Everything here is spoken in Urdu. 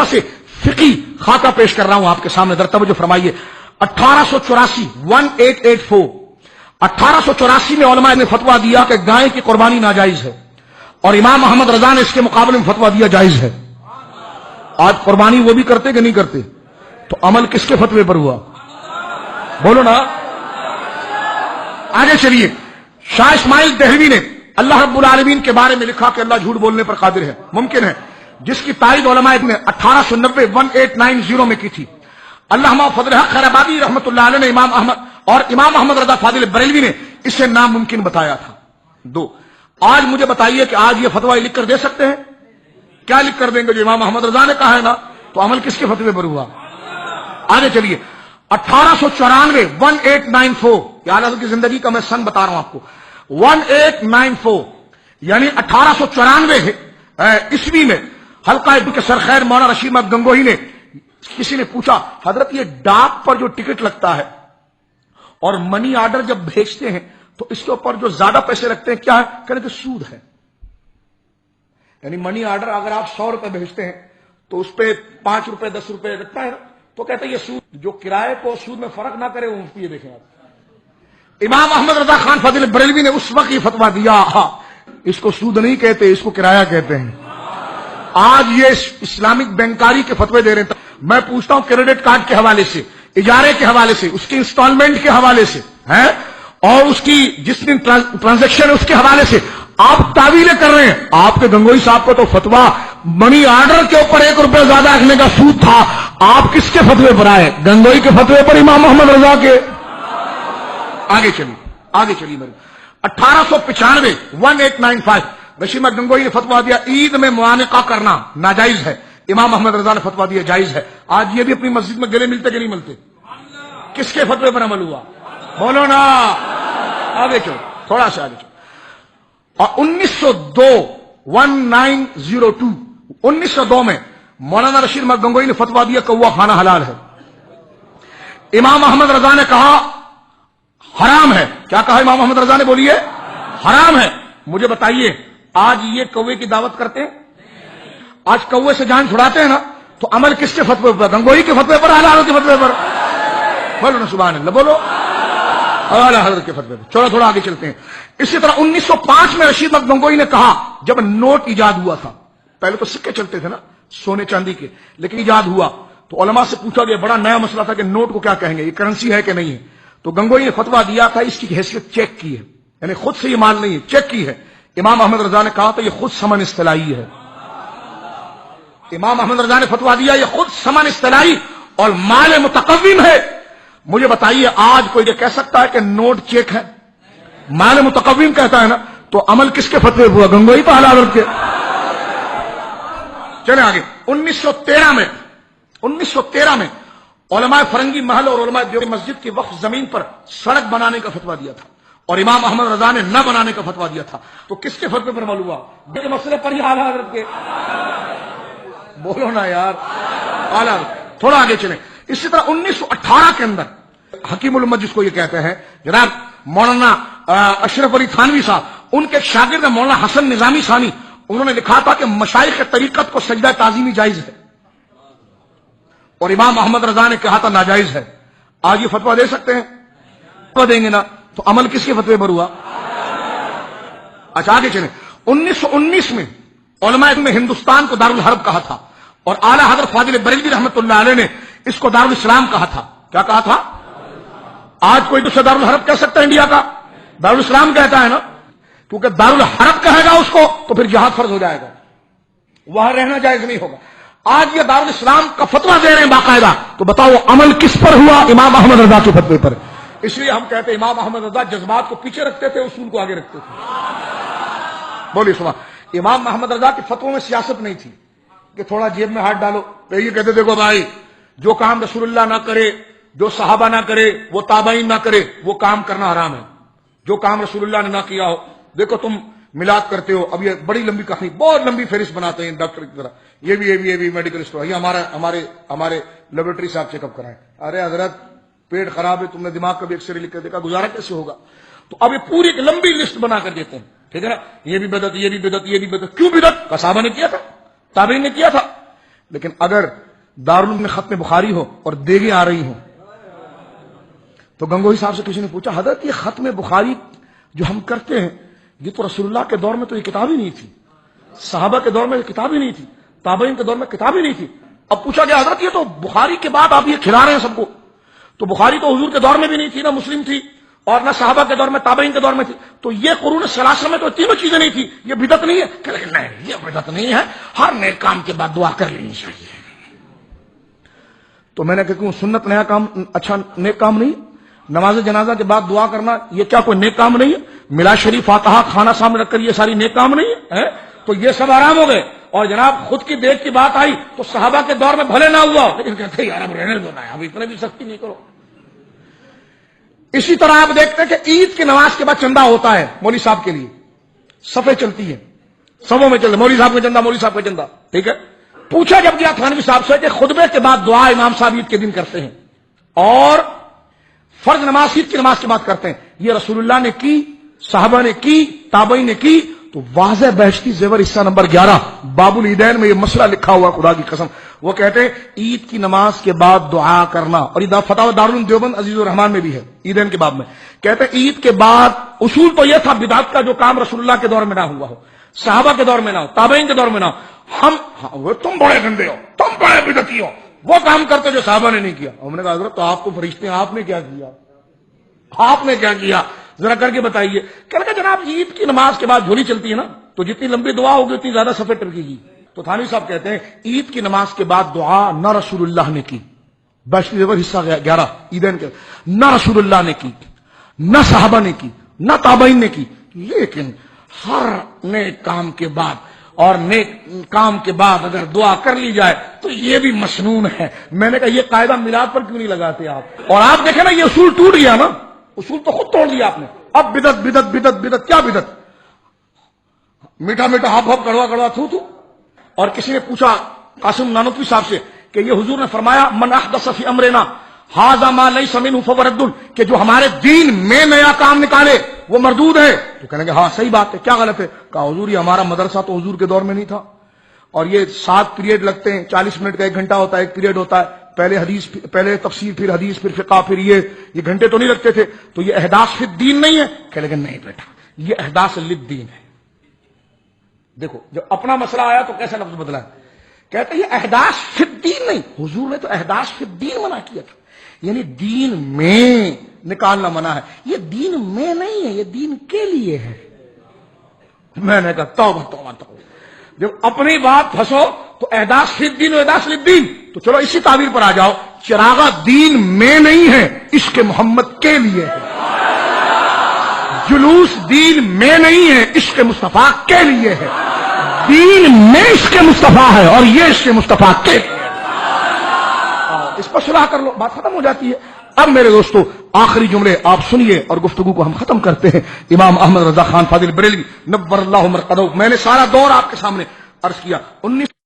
کولکتہ سے فقی خاکہ پیش کر رہا ہوں آپ کے سامنے، در توجہ فرمائیے۔ 1884 میں علماء نے فتویٰ دیا کہ گائے کی قربانی ناجائز ہے، اور امام احمد رضا نے اس کے مقابلے میں فتویٰ دیا جائز ہے۔ آج قربانی وہ بھی کرتے کہ نہیں کرتے؟ تو عمل کس کے فتوے پر ہوا؟ بولو نا۔ آگے چلیے، شاہ اسماعیل دہلوی نے اللہ رب العالمین کے بارے میں لکھا کہ اللہ جھوٹ بولنے پر قادر ہے، ممکن ہے، جس کی تائید علماء نے 1890 میں کی تھی۔ علامہ فضل حق خیر آبادی رحمۃ اللہ علیہ نے امام احمد رضا فاضل بریلوی نے اسے ناممکن بتایا تھا۔ دو، آج مجھے بتائیے کہ آج یہ فتویٰ لکھ کر دے سکتے ہیں؟ کیا لکھ کر دیں گے؟ جو امام احمد رضا نے کہا ہے نا، تو عمل کس کے فتوے پر ہوا؟ آگے چلیے، 1894 یہ اعلیٰ حضرت کی زندگی کا میں سن بتا رہا ہوں آپ کو، 1894 یعنی 1894 عیسوی میں حلقہ کے سرخیر مولانا رشید احمد گنگوہی نے، کسی نے پوچھا حضرت یہ ڈاک پر جو ٹکٹ لگتا ہے اور منی آرڈر جب بھیجتے ہیں تو اس کے اوپر جو زیادہ پیسے رکھتے ہیں کیا ہے؟ کہنے کہ سود ہے۔ یعنی منی آرڈر اگر آپ 100 روپے بھیجتے ہیں تو اس پہ 5 روپے 10 روپے لگتا ہے نا، تو کہتے ہیں یہ سود، جو کرائے کو سود میں فرق نہ کرے وہ یہ دیکھیں آپ۔ امام احمد رضا خان فاضل بریلوی نے اس وقت یہ فتویٰ دیا، اس کو سود نہیں کہتے، اس کو کرایہ کہتے ہیں۔ آج یہ اسلامک بینکاری کے فتوے دے رہے ہیں۔ میں پوچھتا ہوں کریڈٹ کارڈ کے حوالے سے، اجارے کے حوالے سے، اس کی انسٹالمنٹ کے حوالے سے ہے، اور اس کی جس دن ٹرانزیکشن ہے اس کے حوالے سے آپ تعویلیں کر رہے ہیں۔ آپ کے گنگوئی صاحب کو تو فتویٰ منی آرڈر کے اوپر 1 روپے زیادہ رکھنے کا سود تھا، آپ کس کے فتوے پر آئے؟ گنگوئی کے فتوے پر، امام محمد رضا کے۔ آگے چلیے میرے 1895 رشید احمد گنگوئی نے فتویٰ دیا عید میں معانقہ کرنا ناجائز ہے، امام احمد رضا نے فتویٰ دیا جائز ہے۔ آج یہ بھی اپنی مسجد میں گلے ملتے کہ نہیں ملتے؟ کس کے فتوے پر عمل ہوا؟ بولو نا۔ آگے چلو، تھوڑا سا آگے چلو۔ اور 1902 میں مولانا رشید احمد گنگوئی نے فتویٰ دیا کوا کھانا حلال ہے۔ امام احمد رضا نے کہا حرام ہے۔ کیا کہا امام احمد رضا نے؟ بولیے، حرام ہے۔ مجھے بتائیے آج یہ کوے کی دعوت کرتے ہیں؟ آج کوے سے جان چھڑاتے ہیں نا، تو عمل کس کے فتوے پر؟ گنگوئی کے فتوے پر، اعلیٰ حضرت کے فتوے پر؟ بولو نا سبحان اللہ، بولو، اعلیٰ حضرت کے فتوے پر۔ تھوڑا آگے چلتے ہیں۔ اسی طرح 1905 میں رشید احمد گنگوئی نے کہا، جب نوٹ ایجاد ہوا تھا، پہلے تو سکے چلتے تھے نا سونے چاندی کے، لیکن ایجاد ہوا تو علماء سے پوچھا گیا، بڑا نیا مسئلہ تھا کہ نوٹ کو کیا کہیں گے، یہ کرنسی ہے کہ نہیں ہے؟ تو گنگوئی نے فتویٰ دیا تھا اس کی حیثیت چیک کی ہے، یعنی خود سے یہ مال نہیں ہے، چیک کی ہے۔ امام احمد رضا نے کہا تو یہ خود ثمن اصطلاحی ہے۔ امام احمد رضا نے فتویٰ دیا یہ خود ثمن اصطلاحی اور مال متقوم ہے۔ مجھے بتائیے آج کوئی یہ کہہ سکتا ہے کہ نوٹ چیک ہے؟ مال متقوم کہتا ہے نا، تو عمل کس کے فتوے ہوا؟ گنگوئی تو اعلیٰ حضرت کے۔ چلیں آگے۔ 1913 میں علماء فرنگی محل اور علماء دیوبند مسجد کی وقف زمین پر سڑک بنانے کا فتویٰ دیا تھا، اور امام احمد رضا نے نہ بنانے کا فتویٰ دیا تھا۔ تو کس کے فتوے پر عمل ہوا؟ یہ مسئلے پر ہی اعلیٰ حضرت کے۔ بولو نا یار، اعلیٰ حضرت۔ تھوڑا آگے چلیں۔ اسی طرح 1918 کے اندر حکیم الامت جس کو یہ کہتے ہیں جناب مولانا اشرف علی تھانوی صاحب، ان کے شاگرد مولانا حسن نظامی ثانی، انہوں نے لکھا تھا کہ مشائخ طریقت کو سجدہ تعظیمی جائز ہے، اور امام محمد رضا نے کہا تھا ناجائز ہے۔ آج یہ فتویٰ دے سکتے ہیں؟ فتویٰ دیں گے نا، تو عمل کس کے فتوے پر ہوا؟ اچھا آگے چلیں۔ 1919 میں علماء نے ہندوستان کو دارالحرب کہا تھا، اور اعلیٰ حضرت فاضل بریلوی رحمۃ اللہ علیہ نے اس کو دارالاسلام کہا تھا۔ کیا کہا تھا؟ آج کوئی دوسرا دارالحرب کہہ سکتا ہے انڈیا کا؟ دارالاسلام کہتا ہے نا، کیونکہ دارالحرب کہے گا اس کو تو پھر جہاد فرض ہو جائے گا، وہاں رہنا جائز نہیں ہوگا۔ آج یہ دارالاسلام کا فتویٰ دے رہے ہیں باقاعدہ، تو بتاؤ عمل کس پر ہوا؟ امام احمد رضا کے فتوے پر۔ اس لیے ہم کہتے ہیں امام احمد رضا جذبات کو پیچھے رکھتے تھے، اصول کو آگے رکھتے تھے۔ بولیے سبحان۔ امام محمد رضا کے فتووں میں سیاست نہیں تھی کہ تھوڑا جیب میں ہاتھ ڈالو، تو یہ کہتے دیکھو بھائی جو کام رسول اللہ نہ کرے، جو صحابہ نہ کرے، وہ تابعین نہ کرے، وہ کام کرنا حرام ہے۔ جو کام رسول اللہ نے نہ کیا ہو، دیکھو تم میلاد کرتے ہو، اب یہ بڑی لمبی کہانی، بہت لمبی فہرست بناتے ہیں ڈاکٹر کی طرح، یہ بھی میڈیکل اسٹور، یہ ہمارے لیبورٹری سے آپ چیک اپ کرائیں۔ ارے حضرت پیٹ خراب ہے، تم نے دماغ کا بھی ایکس رے لکھ کر دیکھا، گزارا کیسے ہوگا؟ تو اب یہ پوری ایک لمبی لسٹ بنا کر دیتے ہیں، ٹھیک ہے نا، یہ بھی بدعت، یہ بھی بدعت، یہ بھی بدعت۔ کیوں بدعت؟ صحابہ نے کیا تھا، تابعین نے کیا تھا۔ لیکن اگر دارالعلوم میں ختم بخاری ہو اور دیگیں آ رہی ہوں تو گنگوہی صاحب سے کسی نے پوچھا حضرت یہ ختم بخاری جو ہم کرتے ہیں یہ تو رسول اللہ کے دور میں تو یہ کتاب ہی نہیں تھی، صحابہ کے دور میں یہ کتاب ہی نہیں تھی، تابعین کے دور میں کتاب ہی نہیں تھی، اب پوچھا گیا حضرت یہ تو بخاری کے بعد آپ یہ کھلا رہے ہیں سب کو، تو بخاری تو حضور کے دور میں بھی نہیں تھی، نہ مسلم تھی اور نہ صحابہ کے دور میں تابعین کے دور میں تھی، تو یہ قرون ثلاثہ میں تو تینوں چیزیں نہیں تھی، یہ بدعت نہیں ہے؟ کہ نہیں یہ بدعت نہیں ہے، ہر نیک کام کے بعد دعا کر لینی چاہیے۔ تو میں نے کہا سنت نیا کام اچھا نیک کام نہیں؟ نماز جنازہ کے بعد دعا کرنا یہ کیا کوئی نیک کام نہیں ہے؟ ملا شریف فاتحہ کھانا سامنے رکھ کر یہ ساری نیک کام نہیں ہے؟ تو یہ سب آرام ہو گئے، اور جناب خود کی دیکھ کی بات آئی تو صحابہ کے دور میں بھلے نہ ہوا لیکن کہتے ہیں یار اب رہنے دو نا، اب اتنے بھی سختی نہیں کرو۔ اسی طرح آپ دیکھتے ہیں کہ عید کی نماز کے بعد چندہ ہوتا ہے مولوی صاحب کے لیے، صفیں چلتی ہیں، صفوں میں چلتے مولوی صاحب کا چندہ، مولوی صاحب کا چندہ، ٹھیک ہے۔ پوچھا جب گیا تھانوی صاحب سے کہ خطبے کے بعد دعا امام صاحب عید کے دن کرتے ہیں اور فرض نماز عید کی نماز کے بعد کرتے ہیں، یہ رسول اللہ نے کی، صحابہ نے کی، تابعین نے کی، تو واضح بہشتی زیور حصہ نمبر 11 باب العیدین میں یہ مسئلہ لکھا ہوا، خدا کی قسم وہ کہتے ہیں عید کی نماز کے بعد دعا کرنا، اور یہ فتاوی دارالعلوم دیوبند عزیز الرحمان میں بھی ہے عیدین کے باب میں، کہتے ہیں عید کے بعد اصول تو یہ تھا بدعت کا جو کام رسول اللہ کے دور میں نہ ہوا ہو، صحابہ کے دور میں نہ ہو، تابعین کے دور میں نہ ہو، تم بڑے گندے ہو، تم بڑے بدعتی ہو، وہ کام کرتے جو صحابہ نے نہیں کیا۔ ہم نے کہا حضرت تو آپ تو فرشتے ہیں، آپ نے کیا کیا؟ آپ نے کیا کیا ذرا کر کے بتائیے۔ کہنے کہ جناب عید کی نماز کے بعد جھولی چلتی ہے نا، تو جتنی لمبی دعا ہوگی اتنی زیادہ صفحے ٹرکے گی۔ تو تھانوی صاحب کہتے ہیں عید کی نماز کے بعد دعا نہ رسول اللہ نے کی، بہشتی زیور حصہ 11 عیدین کے، نہ رسول اللہ نے کی، نہ صحابہ نے کی، نہ تابعین نے کی، لیکن ہر نیک کام کے بعد اور نیک کام کے بعد اگر دعا کر لی جائے تو یہ بھی مسنون ہے۔ میں نے کہا یہ قاعدہ میلاد پر کیوں نہیں لگاتے آپ؟ اور آپ دیکھیں نا یہ اصول ٹوٹ گیا نا، اصول تو خود توڑ دیا آپ نے۔ اب بدعت بدعت بدعت بدعت، کیا بدعت؟ میٹھا میٹھا ہپ ہپ کڑوا کڑوا تھو تھو۔ اور کسی نے پوچھا قاسم نانوتوی صاحب سے کہ یہ حضور نے فرمایا من احدث فی امرنا ھذا ما لیس منہ فهو رد، کہ جو ہمارے دین میں نیا کام نکالے وہ مردود ہے۔ تو کہنے کہ ہاں صحیح بات ہے، کیا غلط ہے؟ کہا حضور یہ ہمارا مدرسہ تو حضور کے دور میں نہیں تھا، اور یہ 7 پیریڈ لگتے ہیں، 40 منٹ کا 1 گھنٹہ ہوتا ہے، ایک پیریڈ ہوتا ہے، پہلے حدیث پہلے تفسیر پھر حدیث پھر فقہ پھر یہ گھنٹے تو نہیں لگتے تھے، تو یہ احداث فی الدین نہیں ہے؟ کہ لیکن نہیں بیٹا یہ احداث للدین ہے۔ دیکھو جب اپنا مسئلہ آیا تو کیسا لفظ بدلا ہے، کہتے ہیں یہ احداث فی الدین نہیں، حضور نے تو احداث فی الدین منع کیا تھا، یعنی دین میں نکالنا منع ہے، یہ دین میں نہیں ہے، یہ دین کے لیے ہے۔ میں نے کہا توبہ توبہ توبہ، جب اپنی بات پھنسو تو احداث فی الدین و احداث للدین، تو چلو اسی تعبیر پر آ جاؤ، چراغا دین میں نہیں ہے، عشق محمد کے لیے ہے، جلوس دین میں نہیں ہے، عشق مصطفیٰ کے لیے ہے، دین میں عشق مصطفیٰ ہے اور یہ عشق مصطفیٰ کے لیے ہے۔ اس پر صلاح کر لو، بات ختم ہو جاتی ہے۔ اب میرے دوستو آخری جملے آپ سنیے اور گفتگو کو ہم ختم کرتے ہیں۔ امام احمد رضا خان فاضل بریلوی نور اللہ مرقدہ، میں نے سارا دور آپ کے سامنے عرض کیا۔ 19